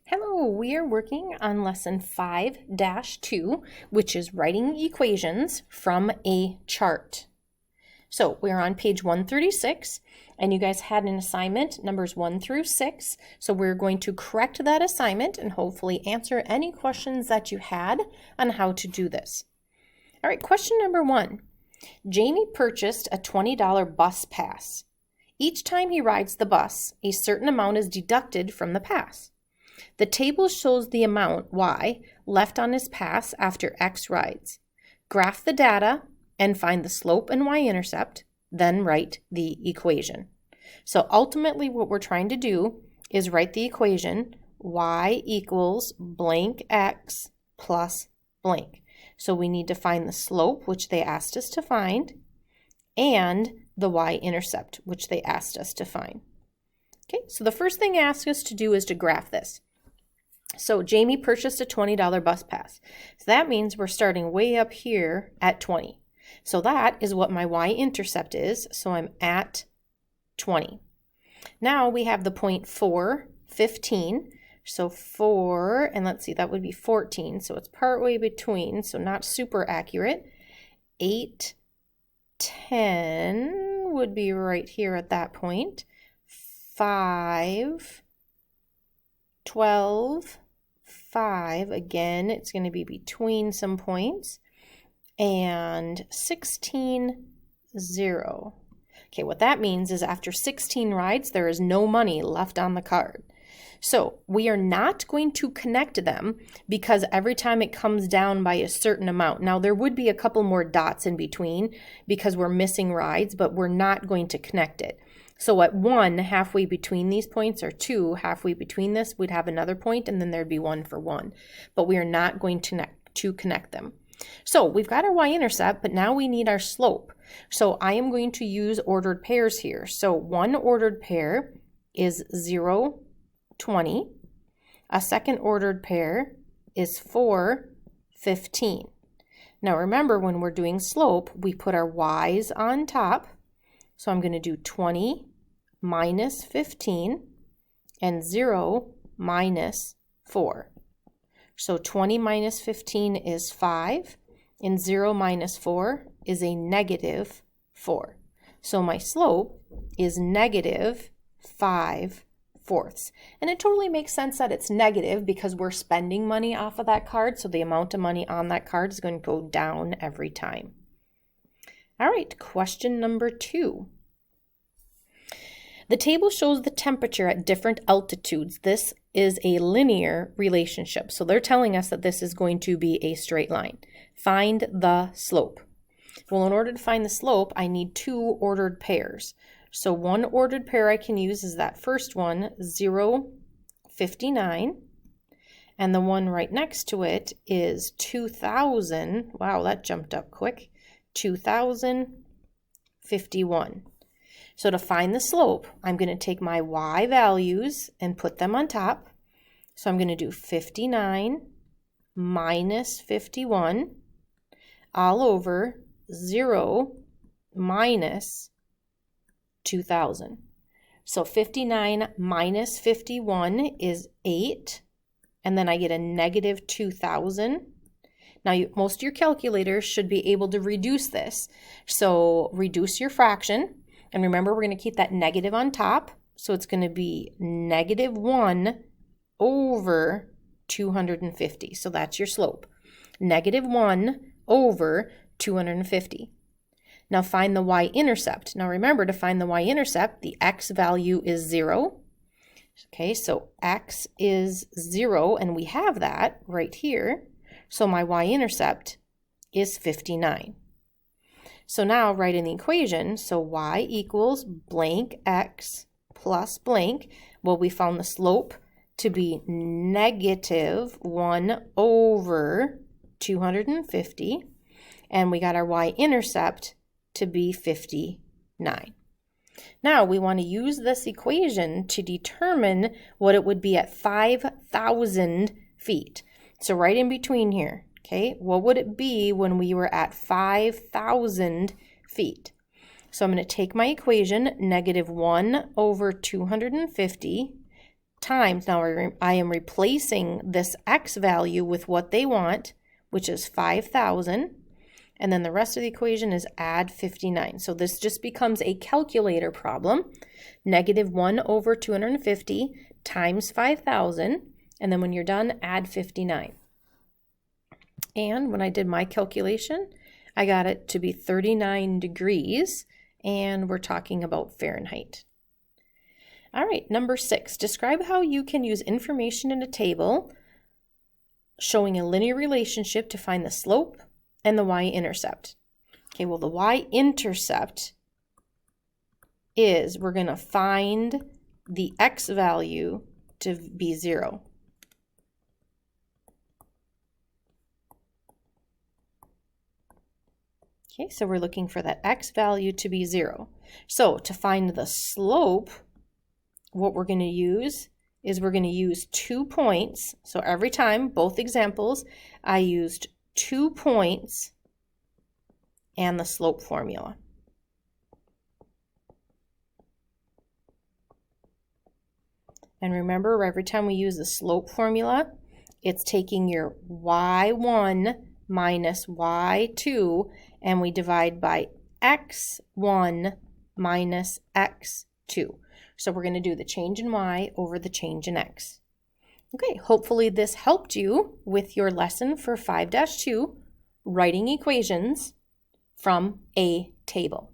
Hello, we are working on lesson 5-2, which is writing equations from a chart. So we're on page 136, and you guys had an assignment, numbers 1 through 6. So we're going to correct that assignment and hopefully answer any questions that you had on how to do this. All right, question number 1. Jamie purchased a $20 bus pass. Each time he rides the bus, a certain amount is deducted from the pass. The table shows the amount, y, left on his pass after x rides. Graph the data and find the slope and y-intercept, then write the equation. So ultimately what we're trying to do is write the equation y equals blank x plus blank. So we need to find the slope, which they asked us to find, and the y-intercept, which they asked us to find. Okay, so the first thing they asked us to do is to graph this. So Jamie purchased a $20 bus pass. So that means we're starting way up here at 20. So that is what my y-intercept is. So I'm at 20. Now we have the point 4, 15. So 4, and let's see, that would be 14. So it's partway between, so not super accurate. 8, 10 would be right here at that point. 5, 12, 5, again, it's going to be between some points, and 16, 0. Okay, what that means is after 16 rides, there is no money left on the card. So we are not going to connect them because every time it comes down by a certain amount. Now there would be a couple more dots in between because we're missing rides, but we're not going to connect it. So at 1, halfway between these points, or 2, halfway between this, we'd have another point, and then there'd be 1 for 1. But we are not going to connect them. So we've got our y-intercept, but now we need our slope. So I am going to use ordered pairs here. So one ordered pair is 0, 20. A second ordered pair is 4, 15. Now remember, when we're doing slope, we put our y's on top. So I'm going to do 20 minus 15 and 0 minus 4. So 20 minus 15 is 5 and 0 minus 4 is a negative 4. So my slope is negative 5/4. And it totally makes sense that it's negative because we're spending money off of that card. So the amount of money on that card is going to go down every time. All right, question number 2. The table shows the temperature at different altitudes. This is a linear relationship. So they're telling us that this is going to be a straight line. Find the slope. Well, in order to find the slope, I need 2 ordered pairs. So one ordered pair I can use is that first one, 0, 59. And the one right next to it is 2,000. Wow, that jumped up quick. 2,051. So to find the slope, I'm going to take my y values and put them on top. So I'm going to do 59 minus 51 all over 0 minus 2,000. So 59 minus 51 is 8, and then I get a negative 2,000. Now, most of your calculators should be able to reduce this. So reduce your fraction. And remember, we're going to keep that negative on top. So it's going to be negative 1 over 250. So that's your slope. Negative 1 over 250. Now find the y-intercept. Now remember, to find the y-intercept, the x value is 0. Okay, so x is 0, and we have that right here. So my y-intercept is 59. So now write in the equation, so y equals blank x plus blank. Well, we found the slope to be negative 1 over 250, and we got our y-intercept to be 59. Now we want to use this equation to determine what it would be at 5,000 feet. So right in between here. Okay, what would it be when we were at 5,000 feet? So I'm going to take my equation, negative 1 over 250 times, now I am replacing this x value with what they want, which is 5,000. And then the rest of the equation is add 59. So this just becomes a calculator problem. Negative 1 over 250 times 5,000. And then when you're done, add 59. And when I did my calculation, I got it to be 39 degrees. And we're talking about Fahrenheit. All right, number 6. Describe how you can use information in a table showing a linear relationship to find the slope and the y-intercept. Okay, well, the y-intercept is we're going to find the x value to be 0. Okay, so we're looking for that x value to be 0. So to find the slope, what we're going to use is we're going to use 2 points. So every time, both examples, I used 2 points and the slope formula. And remember, every time we use the slope formula, it's taking your y1 minus y2, and we divide by x1 minus x2. So we're going to do the change in y over the change in x. Okay, hopefully this helped you with your lesson for 5-2, writing equations from a table.